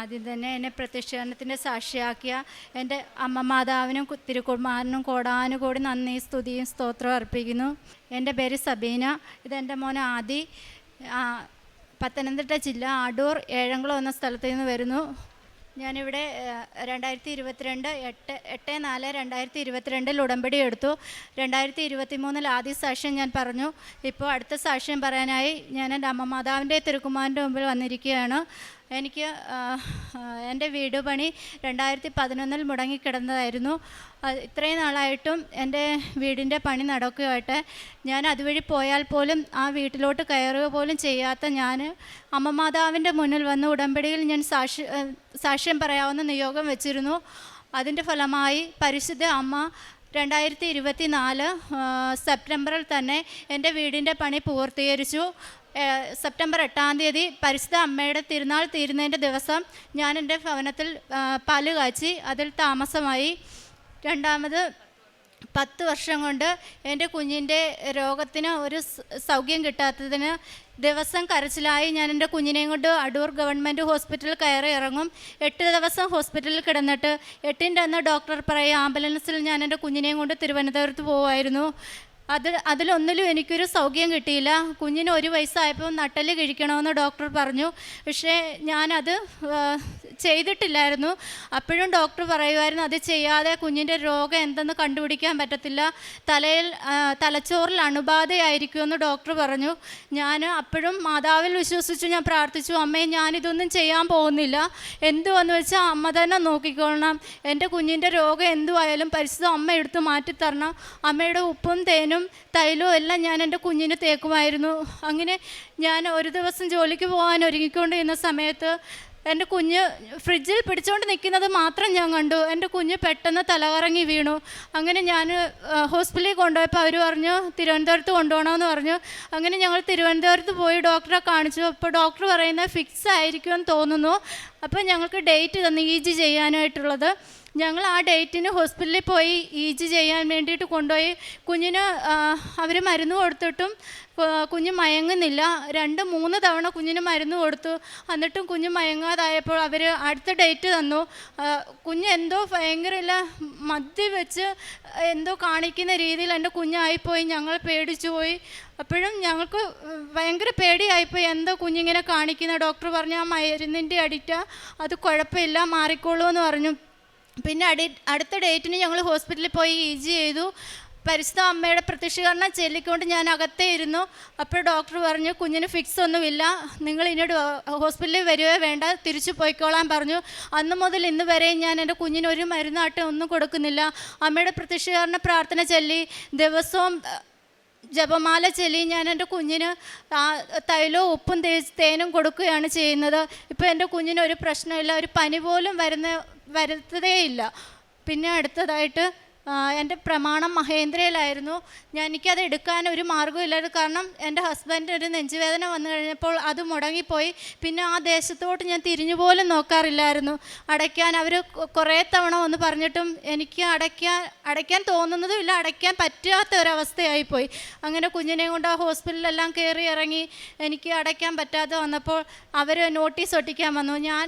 ആദ്യം തന്നെ എന്നെ പ്രത്യക്ഷീകരണത്തിൻ്റെ സാക്ഷിയാക്കിയ എൻ്റെ അമ്മ മാതാവിനും തിരുക്കുമാരനും കോടാനുകോടി നന്ദി സ്തുതിയും സ്തോത്രവും അർപ്പിക്കുന്നു. എൻ്റെ പേര് സബീന. ഇതെൻ്റെ മോൻ ആദി. പത്തനംതിട്ട ജില്ല അടൂർ ഏഴംകുളം എന്ന സ്ഥലത്ത് നിന്ന് വരുന്നു. ഞാനിവിടെ 8/4/2022 ഉടമ്പടി എടുത്തു. 2023 ആദ്യ സാക്ഷ്യം ഞാൻ പറഞ്ഞു. ഇപ്പോൾ അടുത്ത സാക്ഷ്യം പറയാനായി ഞാൻ എൻ്റെ അമ്മ മാതാവിൻ്റെ തിരുക്കുമാരൻ്റെ മുമ്പിൽ വന്നിരിക്കുകയാണ്. എനിക്ക് എൻ്റെ വീട് പണി 2011 മുടങ്ങിക്കിടന്നതായിരുന്നു. ഇത്രയും നാളായിട്ടും എൻ്റെ വീടിൻ്റെ പണി നടക്കുകയായിട്ട് ഞാൻ അതുവഴി പോയാൽ പോലും ആ വീട്ടിലോട്ട് കയറുക പോലും ചെയ്യാത്ത ഞാൻ അമ്മ മാതാവിൻ്റെ മുന്നിൽ വന്ന് ഉടമ്പടിയിൽ ഞാൻ സാക്ഷ്യം പറയാവുന്ന നിയോഗം വെച്ചിരുന്നു. അതിൻ്റെ ഫലമായി പരിശുദ്ധ അമ്മ 2024 സെപ്റ്റംബറിൽ തന്നെ എൻ്റെ വീടിൻ്റെ പണി പൂർത്തീകരിച്ചു. സെപ്റ്റംബർ 8 തീയതി പരിശുദ്ധ അമ്മയുടെ തിരുനാൾ തീരുന്നതിൻ്റെ ദിവസം ഞാൻ എൻ്റെ ഭവനത്തിൽ പാല് കാച്ചി അതിൽ താമസമായി. രണ്ടാമത് 10 വർഷം കൊണ്ട് എൻ്റെ കുഞ്ഞിൻ്റെ രോഗത്തിന് ഒരു സൗഖ്യം കിട്ടാത്തതിന് ദിവസം കരച്ചിലായി ഞാൻ എൻ്റെ കുഞ്ഞിനെയും കൊണ്ട് അടൂർ ഗവൺമെൻറ് ഹോസ്പിറ്റലിൽ കയറി ഇറങ്ങും. 8 ദിവസം ഹോസ്പിറ്റലിൽ കിടന്നിട്ട് 8ൻ്റെ അന്ന് ഡോക്ടർ പറയും ആംബുലൻസിൽ ഞാൻ എൻ്റെ കുഞ്ഞിനെയും കൊണ്ട് തിരുവനന്തപുരത്ത് പോകുമായിരുന്നു. അതിലൊന്നിലും എനിക്കൊരു സൗഖ്യം കിട്ടിയില്ല. കുഞ്ഞിന് 1 വയസ്സായപ്പോൾ നട്ടല് കിഴിക്കണമെന്ന് ഡോക്ടർ പറഞ്ഞു. പക്ഷേ ഞാനത് ചെയ്തിട്ടില്ലായിരുന്നു. അപ്പോഴും ഡോക്ടർ പറയുമായിരുന്നു അത് ചെയ്യാതെ കുഞ്ഞിൻ്റെ രോഗം എന്തെന്ന് കണ്ടുപിടിക്കാൻ പറ്റത്തില്ല, തലച്ചോറിൽ അണുബാധയായിരിക്കുമെന്ന് ഡോക്ടർ പറഞ്ഞു. ഞാൻ അപ്പോഴും മാതാവിൽ വിശ്വസിച്ചു ഞാൻ പ്രാർത്ഥിച്ചു, അമ്മേ ഞാനിതൊന്നും ചെയ്യാൻ പോകുന്നില്ല, എന്തുവെന്ന് വെച്ചാൽ അമ്മ തന്നെ നോക്കിക്കൊള്ളണം, എൻ്റെ കുഞ്ഞിൻ്റെ രോഗം എന്തുവായാലും പരിശുദ്ധ അമ്മ എടുത്ത് മാറ്റിത്തരണം. അമ്മയുടെ ഉപ്പും തേനും തൈലവും എല്ലാം ഞാൻ എൻ്റെ കുഞ്ഞിന് തേക്കുമായിരുന്നു. അങ്ങനെ ഞാൻ ഒരു ദിവസം ജോലിക്ക് പോകാൻ ഒരുങ്ങിക്കൊണ്ടിരുന്ന സമയത്ത് എൻ്റെ കുഞ്ഞ് ഫ്രിഡ്ജിൽ പിടിച്ചുകൊണ്ട് നിൽക്കുന്നത് മാത്രം ഞാൻ കണ്ടു. എൻ്റെ കുഞ്ഞ് പെട്ടെന്ന് തലകറങ്ങി വീണു. അങ്ങനെ ഞാൻ ഹോസ്പിറ്റലിൽ കൊണ്ടുപോയപ്പോൾ അവർ പറഞ്ഞു തിരുവനന്തപുരത്ത് കൊണ്ടുപോകണമെന്ന് പറഞ്ഞു. അങ്ങനെ ഞങ്ങൾ തിരുവനന്തപുരത്ത് പോയി ഡോക്ടറെ കാണിച്ചു. അപ്പോൾ ഡോക്ടർ പറയുന്നത് ഫിക്സ് ആയിരിക്കുമെന്ന് തോന്നുന്നു. അപ്പോൾ ഞങ്ങൾക്ക് ഡേറ്റ് തന്നു EG ചെയ്യാനായിട്ടുള്ളത്. ഞങ്ങൾ ആ ഡേറ്റിന് ഹോസ്പിറ്റലിൽ പോയി EG ചെയ്യാൻ വേണ്ടിയിട്ട് കൊണ്ടുപോയി. കുഞ്ഞിന് അവർ മരുന്ന് കൊടുത്തിട്ടും കുഞ്ഞ് മയങ്ങുന്നില്ല. 2-3 തവണ കുഞ്ഞിന് മരുന്ന് കൊടുത്തു. എന്നിട്ടും കുഞ്ഞ് മയങ്ങാതായപ്പോൾ അവർ അടുത്ത ഡേറ്റ് തന്നു. കുഞ്ഞ് എന്തോ ഭയങ്കര മദ്യം വെച്ച് എന്തോ കാണിക്കുന്ന രീതിയിൽ എൻ്റെ കുഞ്ഞായിപ്പോയി. ഞങ്ങൾ പേടിച്ചു പോയി. അപ്പോഴും ഞങ്ങൾക്ക് ഭയങ്കര പേടിയായിപ്പോയി, എന്തോ കുഞ്ഞിങ്ങനെ കാണിക്കുന്ന. ഡോക്ടർ പറഞ്ഞു ആ മരുന്നിൻ്റെ അഡിക്റ്റാ, അത് കുഴപ്പമില്ല, മാറിക്കോളൂ എന്ന് പറഞ്ഞു. പിന്നെ അടുത്ത ഡേറ്റിന് ഞങ്ങൾ ഹോസ്പിറ്റലിൽ പോയി EG ചെയ്തു. പരിശുദ്ധ അമ്മയുടെ പ്രത്യക്ഷീകരണം ചൊല്ലിക്കൊണ്ട് ഞാൻ അകത്തേ ഇരുന്നു. അപ്പോൾ ഡോക്ടർ പറഞ്ഞു കുഞ്ഞിന് ഫിക്സ് ഒന്നുമില്ല, നിങ്ങൾ ഇനി ഹോസ്പിറ്റലിൽ വരുവേ വേണ്ട, തിരിച്ചു പോയിക്കോളാൻ പറഞ്ഞു. അന്ന് മുതൽ ഇന്ന് വരെ ഞാൻ എൻ്റെ കുഞ്ഞിന് ഒരു മരുന്നായിട്ട് ഒന്നും കൊടുക്കുന്നില്ല. അമ്മയുടെ പ്രത്യക്ഷീകരണ പ്രാർത്ഥന ചൊല്ലി ദിവസവും ജപമാല ചൊല്ലി ഞാൻ എൻ്റെ കുഞ്ഞിന് തൈലവും ഉപ്പും തേനും കൊടുക്കുകയാണ് ചെയ്യുന്നത്. ഇപ്പോൾ എൻ്റെ കുഞ്ഞിന് ഒരു പ്രശ്നമില്ല, ഒരു പനി പോലും വരുത്തതേയില്ല. പിന്നെ അടുത്തതായിട്ട് എൻ്റെ പ്രമാണം മഹേന്ദ്രയിലായിരുന്നു. എനിക്കത് എടുക്കാൻ ഒരു മാർഗ്ഗമില്ലായിരുന്നു. കാരണം എൻ്റെ ഹസ്ബൻഡ് ഒരു നെഞ്ചുവേദന വന്നു കഴിഞ്ഞപ്പോൾ അത് മുടങ്ങിപ്പോയി. പിന്നെ ആ ദേശത്തോട്ട് ഞാൻ തിരിഞ്ഞു പോലും നോക്കാറില്ലായിരുന്നു. അടയ്ക്കാൻ അവർ കുറേ തവണ വന്ന് പറഞ്ഞിട്ടും എനിക്ക് അടയ്ക്കാൻ തോന്നുന്നതുമില്ല, അടയ്ക്കാൻ പറ്റാത്ത ഒരവസ്ഥയായിപ്പോയി. അങ്ങനെ കുഞ്ഞിനെയും കൊണ്ട് ആ ഹോസ്പിറ്റലിലെല്ലാം കയറി ഇറങ്ങി എനിക്ക് അടയ്ക്കാൻ പറ്റാതെ വന്നപ്പോൾ അവർ നോട്ടീസ് ഒട്ടിക്കാൻ വന്നു. ഞാൻ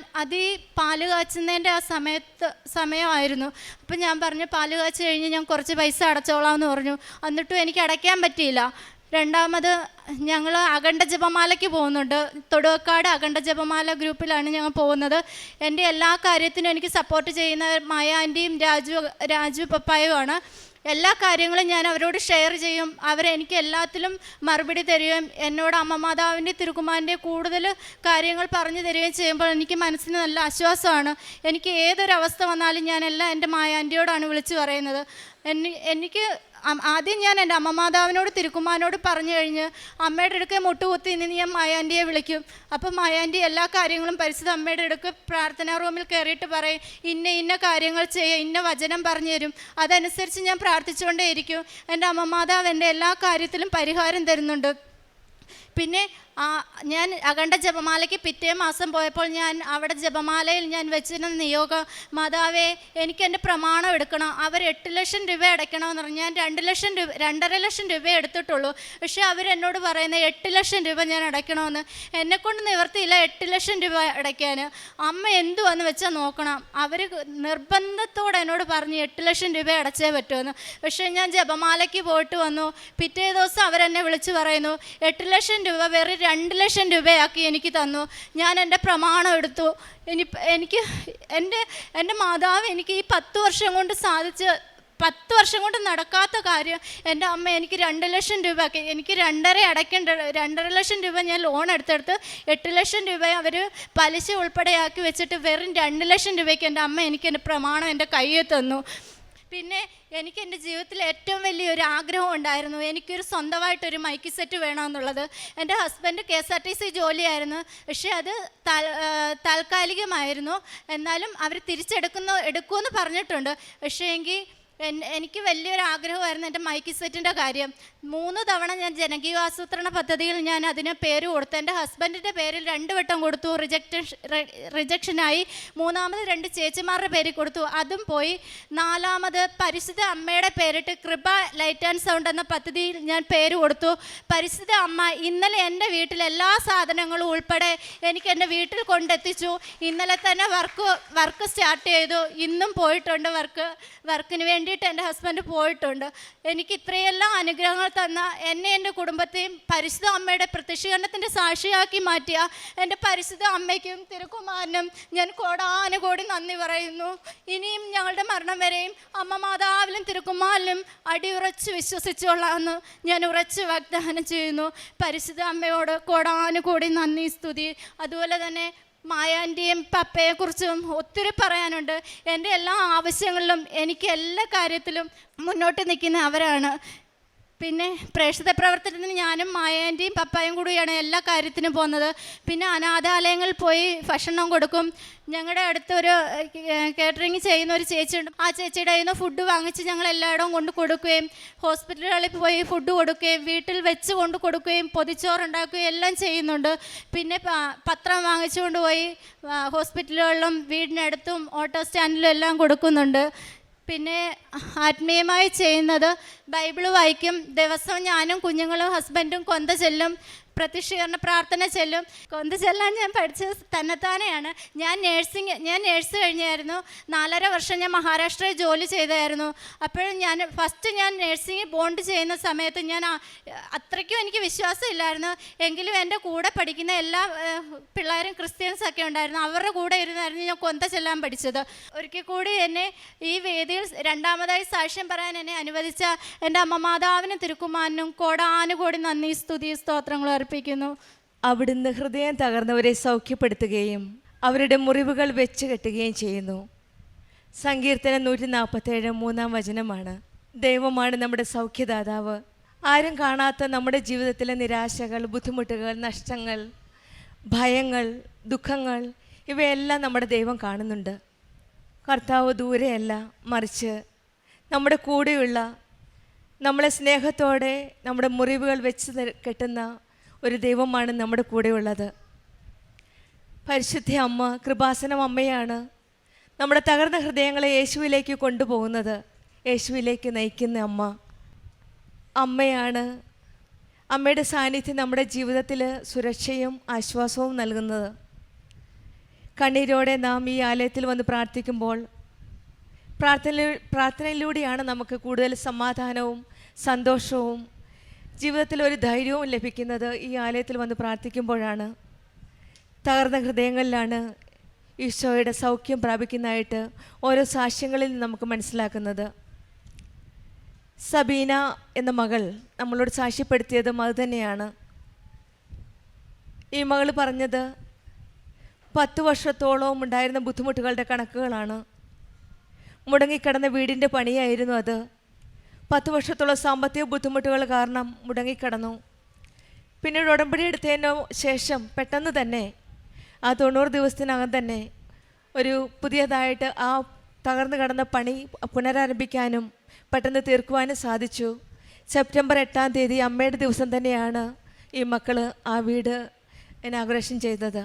പാല് കാച്ചുന്നതിൻ്റെ ആ സമയമായിരുന്നു. അപ്പം ഞാൻ പറഞ്ഞു പാല് കാച്ച് കഴിഞ്ഞ് ഞാൻ കുറച്ച് പൈസ അടച്ചോളാം എന്ന് പറഞ്ഞു. എന്നിട്ടും എനിക്ക് അടയ്ക്കാൻ പറ്റിയില്ല. രണ്ടാമത് ഞങ്ങൾ അഖണ്ഡ ജപമാലയ്ക്ക് പോകുന്നുണ്ട്. തൊടുവക്കാട് അഖണ്ഡ ജപമാല ഗ്രൂപ്പിലാണ് ഞങ്ങൾ പോകുന്നത്. എൻ്റെ എല്ലാ കാര്യത്തിനും എനിക്ക് സപ്പോർട്ട് ചെയ്യുന്ന മായ ആൻറ്റിയും രാജു പപ്പായുമാണ്. എല്ലാ കാര്യങ്ങളും ഞാൻ അവരോട് ഷെയർ ചെയ്യും. അവരെനിക്ക് എല്ലാത്തിലും മറുപടി തരികയും എന്നോട് അമ്മ മാതാവിൻ്റെ തിരുക്കുമാരൻ്റെ കൂടുതൽ കാര്യങ്ങൾ പറഞ്ഞു തരികയും ചെയ്യുമ്പോൾ എനിക്ക് മനസ്സിന് നല്ല ആശ്വാസമാണ്. എനിക്ക് ഏതൊരവസ്ഥ വന്നാലും ഞാനെല്ലാം എൻ്റെ മായ ആൻറ്റിയോടാണ് വിളിച്ചു പറയുന്നത്. എനിക്ക് ആദ്യം ഞാൻ എൻ്റെ അമ്മ മാതാവിനോട് തിരുക്കുമാരനോട് പറഞ്ഞു കഴിഞ്ഞ് അമ്മയുടെ അടുക്കെ മുട്ടുകുത്തി ഇന്ന് ഞാൻ മായാൻറ്റിയെ വിളിക്കും. അപ്പം മായാൻറ്റി എല്ലാ കാര്യങ്ങളും പരിശുദ്ധ അമ്മയുടെ അടുക്ക് പ്രാർത്ഥനാ റൂമിൽ കയറിയിട്ട് പറയും ഇന്ന കാര്യങ്ങൾ ചെയ്യുക, ഇന്ന വചനം പറഞ്ഞു തരും. അതനുസരിച്ച് ഞാൻ പ്രാർത്ഥിച്ചുകൊണ്ടേയിരിക്കും. എൻ്റെ അമ്മ മാതാവ് എൻ്റെ എല്ലാ കാര്യത്തിലും പരിഹാരം തരുന്നുണ്ട്. പിന്നെ ഞാൻ അഖണ്ഡ ജപമാലയ്ക്ക് പിറ്റേ മാസം പോയപ്പോൾ ഞാൻ അവിടെ ജപമാലയിൽ ഞാൻ വെച്ചിരുന്ന നിയോഗം, മാതാവേ എനിക്ക് എൻ്റെ പ്രമാണം എടുക്കണം, അവർ 8 ലക്ഷം രൂപ അടയ്ക്കണമെന്ന് പറഞ്ഞു. ഞാൻ 2.5 ലക്ഷം രൂപ എടുത്തിട്ടുള്ളൂ. പക്ഷേ അവരെന്നോട് പറയുന്നത് 8 ലക്ഷം രൂപ ഞാൻ അടയ്ക്കണമെന്ന്. എന്നെക്കൊണ്ട് നിവർത്തിയില്ല 8 ലക്ഷം രൂപ അടയ്ക്കാൻ. അമ്മ എന്തുവാന്ന് വെച്ചാൽ നോക്കണം. അവർ നിർബന്ധത്തോടെ എന്നോട് പറഞ്ഞു 8 ലക്ഷം രൂപ അടച്ചേ പറ്റുമെന്ന്. പക്ഷേ ഞാൻ ജപമാലയ്ക്ക് പോയിട്ട് വന്നു. പിറ്റേ ദിവസം അവരെന്നെ വിളിച്ച് പറയുന്നു 8 ലക്ഷം രൂപ വെറും 2 ലക്ഷം രൂപയാക്കി എനിക്ക് തന്നു. ഞാൻ എൻ്റെ പ്രമാണം എടുത്തു. എനിക്ക് എൻ്റെ മാതാവ് എനിക്ക് ഈ 10 വർഷം കൊണ്ട് 10 വർഷം കൊണ്ട് നടക്കാത്ത കാര്യം എൻ്റെ അമ്മ എനിക്ക് 2 ലക്ഷം രൂപ ആക്കി. എനിക്ക് 2.5 ലക്ഷം രൂപ ഞാൻ ലോൺ എടുത്തെടുത്ത് 8 ലക്ഷം രൂപ അവർ പലിശ ഉൾപ്പെടെയാക്കി വെച്ചിട്ട് വെറും 2 ലക്ഷം രൂപയ്ക്ക് എൻ്റെ അമ്മ എനിക്ക് എൻ്റെ പ്രമാണം എൻ്റെ കയ്യിൽ തന്നു. പിന്നെ എനിക്ക് എൻ്റെ ജീവിതത്തിൽ ഏറ്റവും വലിയൊരു ആഗ്രഹം ഉണ്ടായിരുന്നു. എനിക്കൊരു സ്വന്തമായിട്ടൊരു മൈക്ക് സെറ്റ് വേണമെന്നുള്ളത്. എൻ്റെ ഹസ്ബൻഡ് KSRTC ജോലിയായിരുന്നു. പക്ഷേ അത് താൽക്കാലികമായിരുന്നു. എന്നാലും അവർ എടുക്കുമെന്ന് പറഞ്ഞിട്ടുണ്ട്. പക്ഷേ എനിക്ക് വലിയൊരു ആഗ്രഹമായിരുന്നു എൻ്റെ മൈക്ക് സെറ്റിൻ്റെ കാര്യം. 3 തവണ ഞാൻ ജനകീയാസൂത്രണ പദ്ധതിയിൽ ഞാൻ അതിന് പേര് കൊടുത്തു. എൻ്റെ ഹസ്ബൻഡിൻ്റെ പേരിൽ 2 വട്ടം കൊടുത്തു, റിജക്ഷനായി. 3ാമത് 2 ചേച്ചിമാരുടെ പേരിൽ കൊടുത്തു, അതും പോയി. 4ാമത് പരിശുദ്ധ അമ്മയുടെ പേരിട്ട് കൃപ ലൈറ്റ് ആൻഡ് സൗണ്ട് എന്ന പദ്ധതിയിൽ ഞാൻ പേര് കൊടുത്തു. പരിശുദ്ധ അമ്മ ഇന്നലെ എൻ്റെ വീട്ടിൽ എല്ലാ സാധനങ്ങളും ഉൾപ്പെടെ എനിക്ക് എൻ്റെ വീട്ടിൽ കൊണ്ടെത്തിച്ചു. ഇന്നലെ തന്നെ വർക്ക് സ്റ്റാർട്ട് ചെയ്തു. ഇന്നും പോയിട്ടുണ്ട് വർക്കിന് വേണ്ടിയിട്ട് എൻ്റെ ഹസ്ബൻഡ് പോയിട്ടുണ്ട്. എനിക്ക് ഇത്രയെല്ലാം അനുഗ്രഹങ്ങൾ തന്ന എന്നെ എൻ്റെ കുടുംബത്തെയും പരിശുദ്ധ അമ്മയുടെ പ്രത്യക്ഷീകരണത്തിൻ്റെ സാക്ഷിയാക്കി മാറ്റിയ എൻ്റെ പരിശുദ്ധ അമ്മയ്ക്കും തിരുക്കുമാരനും ഞാൻ കോടാനുകോടി നന്ദി പറയുന്നു. ഇനിയും ഞങ്ങളുടെ മരണം വരെയും അമ്മ മാതാവിലും തിരുക്കുമാരനും അടിയുറച്ച് വിശ്വസിച്ചോളാമെന്ന് ഞാൻ ഉറച്ച് വാഗ്ദാനം ചെയ്യുന്നു. പരിശുദ്ധ അമ്മയോട് കോടാനുകോടി നന്ദി, സ്തുതി. അതുപോലെ തന്നെ മായാൻ്റെയും പപ്പയെക്കുറിച്ചും ഒത്തിരി പറയാനുണ്ട്. എൻ്റെ എല്ലാ ആവശ്യങ്ങളിലും എനിക്ക് എല്ലാ കാര്യത്തിലും മുന്നോട്ട് നിൽക്കുന്ന അവരാണ്. പിന്നെ പ്രേക്ഷിത പ്രവർത്തനത്തിന് ഞാനും മായാൻ്റെയും പപ്പായും കൂടിയാണ് എല്ലാ കാര്യത്തിനും പോകുന്നത്. പിന്നെ അനാഥാലയങ്ങളിൽ പോയി ഭക്ഷണം കൊടുക്കും. ഞങ്ങളുടെ അടുത്തൊരു കേറ്ററിങ് ചെയ്യുന്ന ഒരു ചേച്ചിയുണ്ട്. ആ ചേച്ചിയുടെ കയ്യിൽ നിന്ന് ഫുഡ് വാങ്ങിച്ച് ഞങ്ങൾ എല്ലായിടവും കൊണ്ട് കൊടുക്കുകയും ഹോസ്പിറ്റലുകളിൽ പോയി ഫുഡ് കൊടുക്കുകയും വീട്ടിൽ വെച്ച് കൊണ്ട് കൊടുക്കുകയും പൊതിച്ചോറുണ്ടാക്കുകയും എല്ലാം ചെയ്യുന്നുണ്ട്. പിന്നെ പത്രം വാങ്ങിച്ചുകൊണ്ട് പോയി ഹോസ്പിറ്റലുകളിലും വീടിനടുത്തും ഓട്ടോ സ്റ്റാൻഡിലും എല്ലാം കൊടുക്കുന്നുണ്ട്. പിന്നെ ആത്മീയമായി ചെയ്യുന്നത് ബൈബിള് വായിക്കും. ദിവസവും ഞാനും കുഞ്ഞുങ്ങളും ഹസ്ബൻഡും കൊന്ത ചെല്ലും, പ്രത്യക്ഷീകരണ പ്രാർത്ഥന ചെല്ലും. കൊന്ത ചെല്ലാൻ ഞാൻ പഠിച്ചത് തന്നെത്താനെയാണ്. ഞാൻ നേഴ്സ് കഴിഞ്ഞായിരുന്നു. 4.5 വർഷം ഞാൻ മഹാരാഷ്ട്രയിൽ ജോലി ചെയ്തായിരുന്നു. അപ്പോഴും ഞാൻ നേഴ്സിംഗ് ബോണ്ട് ചെയ്യുന്ന സമയത്ത് ഞാൻ അത്രയ്ക്കും എനിക്ക് വിശ്വാസം ഇല്ലായിരുന്നു. എങ്കിലും എൻ്റെ കൂടെ പഠിക്കുന്ന എല്ലാ പിള്ളേരും ക്രിസ്ത്യൻസൊക്കെ ഉണ്ടായിരുന്നു. അവരുടെ കൂടെ ഇരുന്നായിരുന്നു ഞാൻ കൊന്ത ചെല്ലാൻ പഠിച്ചത്. ഒരിക്കൽ കൂടി എന്നെ ഈ വേദിയിൽ 2ാമതായി സാക്ഷ്യം പറയാൻ എന്നെ അനുവദിച്ച എൻ്റെ അമ്മ മാതാവിനും തിരുക്കുമാരനും കോടാനുകോടി നന്ദി, സ്തുതി, സ്തോത്രങ്ങളും അർപ്പിക്കുന്നു. അവിടുന്ന് ഹൃദയം തകർന്നവരെ സൗഖ്യപ്പെടുത്തുകയും അവരുടെ മുറിവുകൾ വെച്ച് കെട്ടുകയും ചെയ്യുന്നു. സങ്കീർത്തനം 147 3-ാം വചനമാണ്. ദൈവമാണ് നമ്മുടെ സൗഖ്യദാതാവ്. ആരും കാണാത്ത നമ്മുടെ ജീവിതത്തിലെ നിരാശകൾ, ബുദ്ധിമുട്ടുകൾ, നഷ്ടങ്ങൾ, ഭയങ്ങൾ, ദുഃഖങ്ങൾ ഇവയെല്ലാം നമ്മുടെ ദൈവം കാണുന്നുണ്ട്. കർത്താവ് ദൂരെയല്ല, മറിച്ച് നമ്മുടെ കൂടെയുള്ള, നമ്മളെ സ്നേഹത്തോടെ നമ്മുടെ മുറിവുകൾ വെച്ച് കെട്ടുന്ന ഒരു ദൈവമാണ് നമ്മുടെ കൂടെയുള്ളത്. പരിശുദ്ധ അമ്മ കൃപാസനം അമ്മയാണ് നമ്മുടെ തകർന്ന ഹൃദയങ്ങളെ യേശുവിലേക്ക് കൊണ്ടുപോകുന്നത്, യേശുവിലേക്ക് നയിക്കുന്ന അമ്മയാണ്. അമ്മയുടെ സാന്നിധ്യം നമ്മുടെ ജീവിതത്തിൽ സുരക്ഷയും ആശ്വാസവും നൽകുന്നത്. കണ്ണീരോടെ നാം ഈ ആലയത്തിൽ വന്ന് പ്രാർത്ഥിക്കുമ്പോൾ പ്രാർത്ഥനയിലൂടെയാണ് നമുക്ക് കൂടുതൽ സമാധാനവും സന്തോഷവും ജീവിതത്തിൽ ഒരു ധൈര്യവും ലഭിക്കുന്നത്. ഈ ആലയത്തിൽ വന്ന് പ്രാർത്ഥിക്കുമ്പോഴാണ്. തകർന്ന ഹൃദയങ്ങളിലാണ് ഈശോയുടെ സൗഖ്യം പ്രാപിക്കുന്നതായിട്ട് ഓരോ സാക്ഷ്യങ്ങളിൽ നിന്ന് നമുക്ക് മനസ്സിലാക്കുന്നത്. സബീന എന്ന മകൾ നമ്മളോട് സാക്ഷ്യപ്പെടുത്തിയതും അതുതന്നെയാണ്. ഈ മകൾ പറഞ്ഞത് 10 വർഷത്തോളവും ഉണ്ടായിരുന്ന ബുദ്ധിമുട്ടുകളുടെ കണക്കുകളാണ്. മുടങ്ങിക്കിടന്ന വീടിൻ്റെ പണിയായിരുന്നു അത്. 10 വർഷത്തോളം സാമ്പത്തിക ബുദ്ധിമുട്ടുകൾ കാരണം മുടങ്ങിക്കിടന്നു. പിന്നീട് ഉടമ്പടി എടുത്തതിന് ശേഷം പെട്ടെന്ന് തന്നെ ആ 90 ദിവസത്തിനകം തന്നെ ഒരു പുതിയതായിട്ട് ആ തകർന്നു കിടന്ന പണി പുനരാരംഭിക്കാനും പെട്ടെന്ന് തീർക്കുവാനും സാധിച്ചു. സെപ്റ്റംബർ 8-ാം തീയതി അമ്മയുടെ ദിവസം തന്നെയാണ് ഈ മക്കൾ ആ വീട് ഇനാഗുറേഷൻ ചെയ്തത്.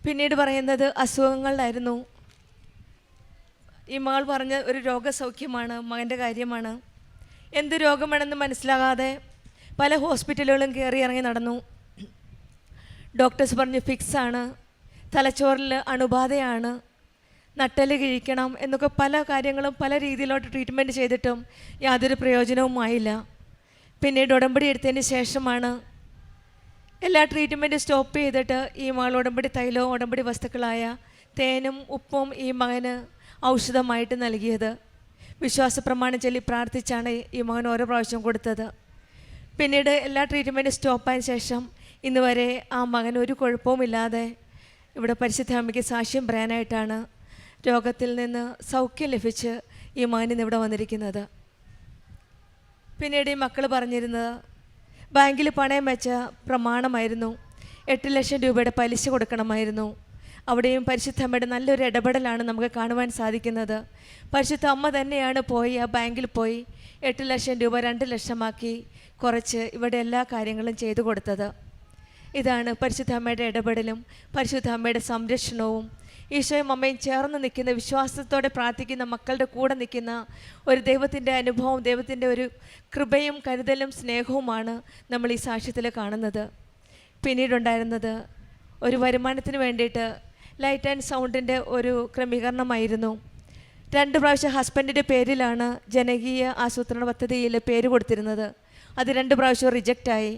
പിന്നീട് പറയുന്നത് അസുഖങ്ങളിലായിരുന്നു. ഈ മകൾ പറഞ്ഞ ഒരു രോഗസൗഖ്യമാണ്, മകൻ്റെ കാര്യമാണ്. എന്ത് രോഗമാണെന്ന് മനസ്സിലാകാതെ പല ഹോസ്പിറ്റലുകളും കയറി ഇറങ്ങി നടന്നു. ഡോക്ടേഴ്സ് പറഞ്ഞു ഫിക്സാണ്, തലച്ചോറിൽ അണുബാധയാണ്, നട്ടല് കിഴിക്കണം എന്നൊക്കെ പല കാര്യങ്ങളും പല രീതിയിലോട്ട് ട്രീറ്റ്മെൻറ്റ് ചെയ്തിട്ടും യാതൊരു പ്രയോജനവുമായില്ല. പിന്നീട് ഉടമ്പടി എടുത്തതിന് ശേഷമാണ് എല്ലാ ട്രീറ്റ്മെൻറ്റും സ്റ്റോപ്പ് ചെയ്തിട്ട് ഈ മകൾ ഉടമ്പടി തൈലവും ഉടമ്പടി വസ്തുക്കളായ തേനും ഉപ്പും ഈ മകന് ഔഷധമായിട്ട് നൽകിയത്. വിശ്വാസ പ്രമാണം ചൊല്ലി പ്രാർത്ഥിച്ചാണ് ഈ മകൻ ഓരോ പ്രാവശ്യം കൊടുത്തത്. പിന്നീട് എല്ലാ ട്രീറ്റ്മെൻറ്റും സ്റ്റോപ്പായതിനു ശേഷം ഇന്ന് വരെ ആ മകൻ ഒരു കുഴപ്പവുമില്ലാതെ ഇവിടെ പരിശുദ്ധ അമ്മയ്ക്ക് സാക്ഷ്യം പറയാനായിട്ടാണ് രോഗത്തിൽ നിന്ന് സൗഖ്യം ലഭിച്ച് ഈ മകൻ ഇന്ന് ഇവിടെ വന്നിരിക്കുന്നത്. പിന്നീട് ഈ മക്കൾ പറഞ്ഞിരുന്നത് ബാങ്കിൽ പണയം വെച്ച പ്രമാണമായിരുന്നു. 8 ലക്ഷം രൂപയുടെ പലിശ കൊടുക്കണമായിരുന്നു. അവിടെയും പരിശുദ്ധ അമ്മയുടെ നല്ലൊരു ഇടപെടലാണ് നമുക്ക് കാണുവാൻ സാധിക്കുന്നത്. പരിശുദ്ധ അമ്മ തന്നെയാണ് പോയി ആ ബാങ്കിൽ പോയി 8 ലക്ഷം രൂപ 2 ലക്ഷമാക്കി കുറച്ച് ഇവിടെ എല്ലാ കാര്യങ്ങളും ചെയ്തു കൊടുത്തത്. ഇതാണ് പരിശുദ്ധ അമ്മയുടെ ഇടപെടലും പരിശുദ്ധ അമ്മയുടെ സംരക്ഷണവും. ഈശോയും അമ്മയും ചേർന്ന് നിൽക്കുന്ന, വിശ്വാസത്തോടെ പ്രാർത്ഥിക്കുന്ന മക്കളുടെ കൂടെ നിൽക്കുന്ന ഒരു ദൈവത്തിൻ്റെ അനുഭവം, ദൈവത്തിൻ്റെ ഒരു കൃപയും കരുതലും സ്നേഹവുമാണ് നമ്മൾ ഈ സാക്ഷ്യത്തിൽ കാണുന്നത്. പിന്നീടുണ്ടായിരുന്നത് ഒരു വരുമാനത്തിന് വേണ്ടിയിട്ട് ലൈറ്റ് ആൻഡ് സൗണ്ടിൻ്റെ ഒരു ക്രമീകരണമായിരുന്നു. 2 പ്രാവശ്യം ഹസ്ബൻഡിൻ്റെ പേരിലാണ് ജനകീയ ആസൂത്രണ പദ്ധതിയിൽ പേര് കൊടുത്തിരുന്നത്. അത് 2 പ്രാവശ്യം റിജക്റ്റായി.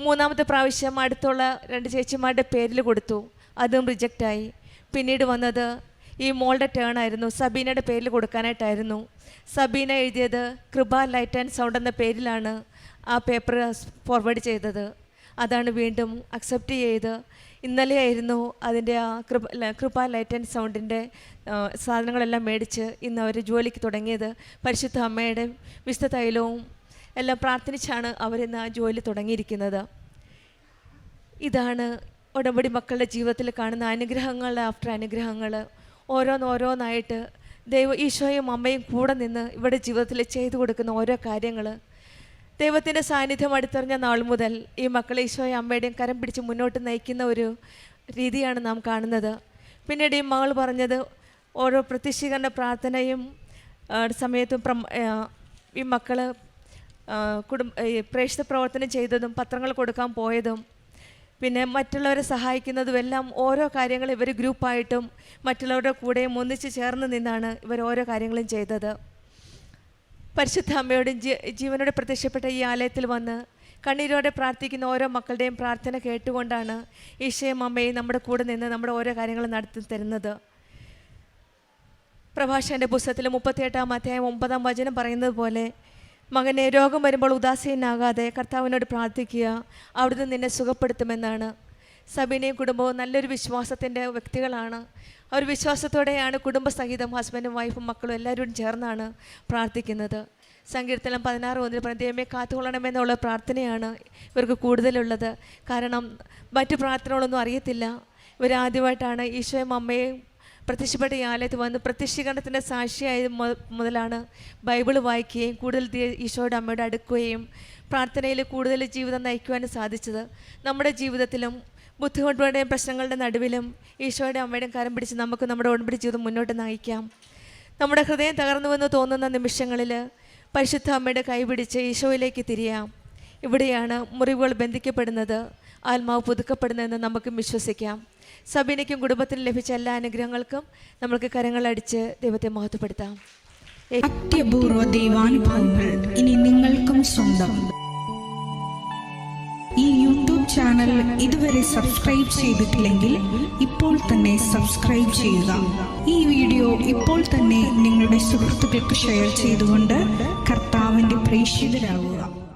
3-ാമത്തെ പ്രാവശ്യം അടുത്തുള്ള 2 ചേച്ചിമാരുടെ പേരിൽ കൊടുത്തു, അതും റിജക്റ്റായി. പിന്നീട് വന്നത് ഈ മോളുടെ ടേൺ ആയിരുന്നു. സബീനയുടെ പേരിൽ കൊടുക്കാനായിട്ടായിരുന്നു. സബീന എഴുതിയത് കൃപ ലൈറ്റ് ആൻഡ് സൗണ്ട് എന്ന പേരിലാണ് ആ പേപ്പർ ഫോർവേഡ് ചെയ്തത്. അതാണ് വീണ്ടും അക്സെപ്റ്റ് ചെയ്ത് ഇന്നലെയായിരുന്നു അതിൻ്റെ ആ കൃപ ലൈറ്റ് ആൻഡ് സൗണ്ടിൻ്റെ സാധനങ്ങളെല്ലാം മേടിച്ച് ഇന്ന് അവർ ജോലിക്ക് തുടങ്ങിയത്. പരിശുദ്ധ അമ്മയുടെ വിശുദ്ധ തൈലവും എല്ലാം പ്രാർത്ഥിച്ചാണ് അവരിന്ന് ആ ജോലി തുടങ്ങിയിരിക്കുന്നത്. ഇതാണ് ഉടമ്പടി മക്കളുടെ ജീവിതത്തിൽ കാണുന്ന അനുഗ്രഹങ്ങളുടെ ആഫ്റ്റർ അനുഗ്രഹങ്ങൾ. ഓരോന്നായിട്ട് ഈശോയും അമ്മയും കൂടെ നിന്ന് ഇവിടെ ജീവിതത്തിൽ ചെയ്തു കൊടുക്കുന്ന ഓരോ കാര്യങ്ങൾ. ദൈവത്തിൻ്റെ സാന്നിധ്യം അടുത്തറിഞ്ഞ നാൾ മുതൽ ഈ മക്കളെ ഈശോയും അമ്മയുടെയും കരം പിടിച്ച് മുന്നോട്ട് നയിക്കുന്ന ഒരു രീതിയാണ് നാം കാണുന്നത്. പിന്നീട് ഈ മകൾ പറഞ്ഞത് ഓരോ പ്രത്യക്ഷീകരണ പ്രാർത്ഥനയും സമയത്തും ഈ മക്കൾ പ്രേക്ഷിത പ്രവർത്തനം ചെയ്തതും പത്രങ്ങൾ കൊടുക്കാൻ പോയതും പിന്നെ മറ്റുള്ളവരെ സഹായിക്കുന്നതും എല്ലാം ഓരോ കാര്യങ്ങൾ ഇവർ ഗ്രൂപ്പായിട്ടും മറ്റുള്ളവരുടെ കൂടെയും ഒന്നിച്ച് ചേർന്ന് നിന്നാണ് ഇവർ ഓരോ കാര്യങ്ങളും ചെയ്തത്. പരിശുദ്ധ അമ്മയോടും ജീവനോടെ പ്രത്യക്ഷപ്പെട്ട ഈ ആലയത്തിൽ വന്ന് കണ്ണീരോടെ പ്രാർത്ഥിക്കുന്ന ഓരോ മക്കളുടെയും പ്രാർത്ഥന കേട്ടുകൊണ്ടാണ് ഈശോയും അമ്മയും നമ്മുടെ കൂടെ നിന്ന് നമ്മുടെ ഓരോ കാര്യങ്ങളും നടത്തി തരുന്നത്. പ്രഭാഷകൻ്റെ പുസ്തകത്തിൽ 38-ാം അധ്യായം 9-ാം വചനം പറയുന്നത് പോലെ, മകനെ രോഗം വരുമ്പോൾ ഉദാസീനാകാതെ കർത്താവിനോട് പ്രാർത്ഥിക്കുക, അവിടുന്ന് നിന്നെ സുഖപ്പെടുത്തുമെന്നാണ്. സബീനയും കുടുംബവും നല്ലൊരു വിശ്വാസത്തിൻ്റെ വ്യക്തികളാണ്. അവർ വിശ്വാസത്തോടെയാണ് കുടുംബസഹിതം ഹസ്ബൻഡും വൈഫും മക്കളും എല്ലാവരും ചേർന്നാണ് പ്രാർത്ഥിക്കുന്നത്. സങ്കീർത്തനം 16:1 ദൈവമേ കാത്തുകൊള്ളണമെന്നുള്ള പ്രാർത്ഥനയാണ് ഇവർക്ക് കൂടുതലുള്ളത്. കാരണം മറ്റു പ്രാർത്ഥനകളൊന്നും അറിയത്തില്ല. ഇവരാദ്യമായിട്ടാണ് ഈശോയും അമ്മയും പ്രത്യക്ഷപ്പെട്ട ഈ ആലയത്ത് വന്ന് പ്രത്യക്ഷീകരണത്തിൻ്റെ സാക്ഷിയായത് മുതലാണ് ബൈബിൾ വായിക്കുകയും കൂടുതൽ ഈശോയുടെ അമ്മയോട് അടുക്കുകയും പ്രാർത്ഥനയിൽ കൂടുതൽ ജീവിതം നയിക്കുവാനും സാധിച്ചത്. നമ്മുടെ ജീവിതത്തിലും ബുദ്ധിമുട്ടുകളുടെയും പ്രശ്നങ്ങളുടെ നടുവിലും ഈശോയുടെ അമ്മയുടെയും കരം പിടിച്ച് നമുക്ക് നമ്മുടെ ഉടമ്പടി ജീവിതം മുന്നോട്ട് നയിക്കാം. നമ്മുടെ ഹൃദയം തകർന്നുവെന്ന് തോന്നുന്ന നിമിഷങ്ങളിൽ പരിശുദ്ധ അമ്മയുടെ കൈ പിടിച്ച് ഈശോയിലേക്ക് തിരിയാം. ഇവിടെയാണ് മുറിവുകൾ ബന്ധിക്കപ്പെടുന്നത്, ആത്മാവ് പുതുക്കപ്പെടുന്നതെന്ന് നമുക്ക് വിശ്വസിക്കാം. സബീനയ്ക്കും കുടുംബത്തിനും ലഭിച്ച എല്ലാ അനുഗ്രഹങ്ങൾക്കും നമ്മൾക്ക് കരങ്ങളടിച്ച് ദൈവത്തെ മഹത്വപ്പെടുത്താം. അത്യപൂർവ ദൈവാനുഭവങ്ങൾ ഇനി നിങ്ങൾക്കും സ്വന്തം. ഈ യൂട്യൂബ് ചാനൽ ഇതുവരെ സബ്സ്ക്രൈബ് ചെയ്തിട്ടില്ലെങ്കിൽ ഇപ്പോൾ തന്നെ സബ്സ്ക്രൈബ് ചെയ്യുക. ഈ വീഡിയോ ഇപ്പോൾ തന്നെ നിങ്ങളുടെ സുഹൃത്തുക്കൾക്ക് ഷെയർ ചെയ്തുകൊണ്ട് കർത്താവിൻ്റെ പ്രേക്ഷിതരാകുക.